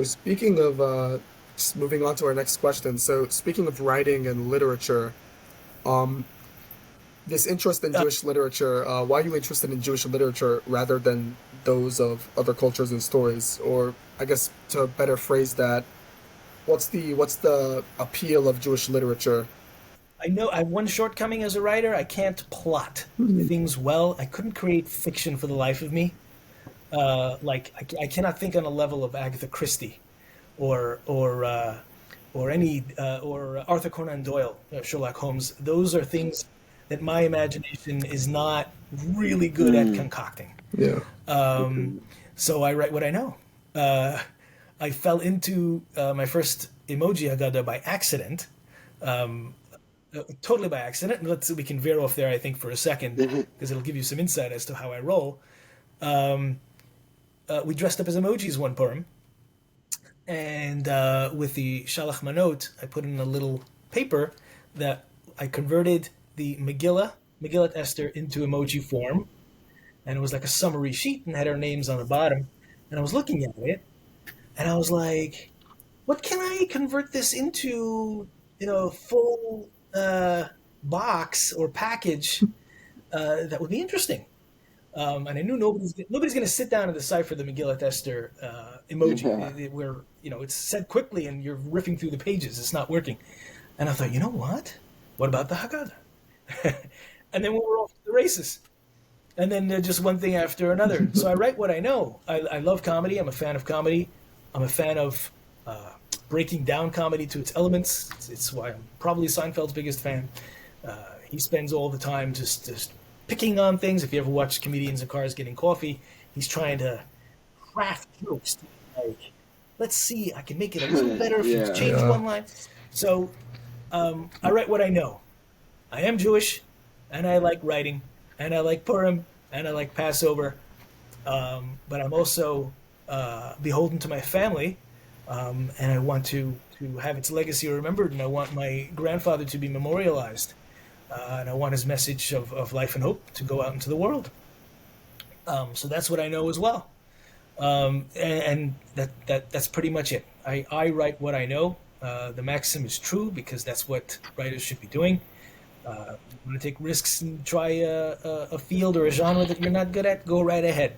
Speaking of, just moving on to our next question. So, speaking of writing and literature, um, this interest in Uh, Jewish literature, why are you interested in Jewish literature rather than those of other cultures and stories? Or, I guess to better phrase that, what's the appeal of Jewish literature? I know I have one shortcoming as a writer. I can't plot things well. I couldn't create fiction for the life of me. I cannot think on a level of Agatha Christie or or uh, or Arthur Conan Doyle, Sherlock Holmes. Those are things that my imagination is not really good at Mm, concocting. Yeah. Um, okay. so I write what I know. Uh, I fell into my first emoji Haggadah by accident, totally by accident. We can veer off there, I think, for a second because it'll give you some insight as to how I roll. We dressed up as emojis one Purim, and with the Shalach Manot, I put in a little paper that I converted the Megillat Esther, into emoji form, and it was like a summary sheet and had our names on the bottom. And I was looking at it, and I was like, "What can I convert this into? Full box or package that would be interesting." And I knew nobody's going to sit down and decipher the Megillat Esther emoji. Yeah. Where it's said quickly and you're riffing through the pages. It's not working. And I thought, you know what? What about the Haggadah? And then we were off to the races. And then just one thing after another. So I write what I know. I love comedy. I'm a fan of comedy. I'm a fan of breaking down comedy to its elements. It's why I'm probably Seinfeld's biggest fan. He spends all the time just picking on things. If you ever watch comedians in cars getting coffee, he's trying to craft jokes. Like, let's see, I can make it a little better if you Yeah. change Yeah. one line. So I write what I know. I am Jewish, and I like writing, and I like Purim, and I like Passover. But I'm also beholden to my family, and I want to have its legacy remembered, and I want my grandfather to be memorialized, and I want his message of life and hope to go out into the world. So that's what I know as well, and that's pretty much it. I write what I know. The maxim is true because that's what writers should be doing. You want to take risks and try a field or a genre that you're not good at, go right ahead.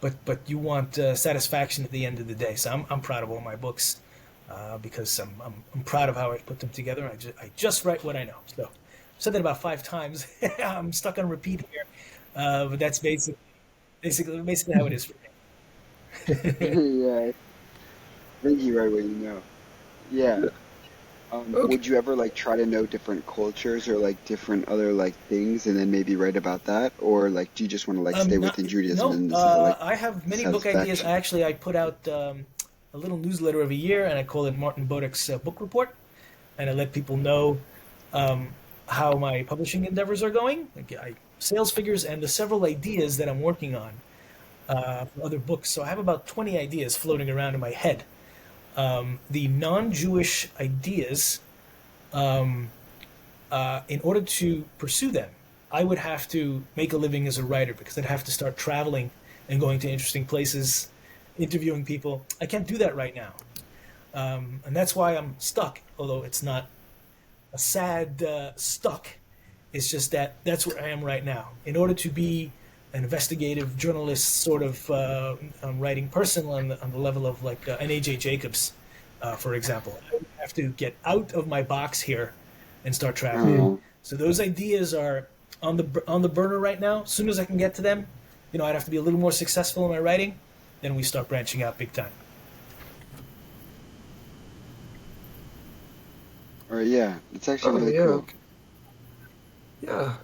But you want satisfaction at the end of the day. So I'm proud of all my books because I'm proud of how I put them together. I just write what I know. So I've said that about 5 times. I'm stuck on repeat here, but that's basically how it is for me. Yeah. I think you right what you know. Yeah. Okay. Would you ever like try to know different cultures or like different other like things and then maybe write about that? Or like do you just want to like stay Not within Judaism no. and this is like I have many book ideas. satisfaction? I put out a little newsletter every year, and I call it Martin Bodek's Book Report, and I let people know um, how my publishing endeavors are going, sales figures, and the several ideas that I'm working on for other books. So I have about 20 ideas floating around in my head. The non-Jewish ideas, in order to pursue them, I would have to make a living as a writer because I'd have to start traveling and going to interesting places, interviewing people. I can't do that right now. And that's why I'm stuck, although it's not a sad stuck. It's just that that's where I am right now. In order to be an investigative journalist, sort of writing person on the level of like an AJ Jacobs, for example, I would have to get out of my box here and start traveling. Hmm. Oh, So those ideas are on the burner right now. As soon as I can get to them, I'd have to be a little more successful in my writing. Then we start branching out big time. or yeah, it's actually Oh really yeah. cool. Okay. Yeah.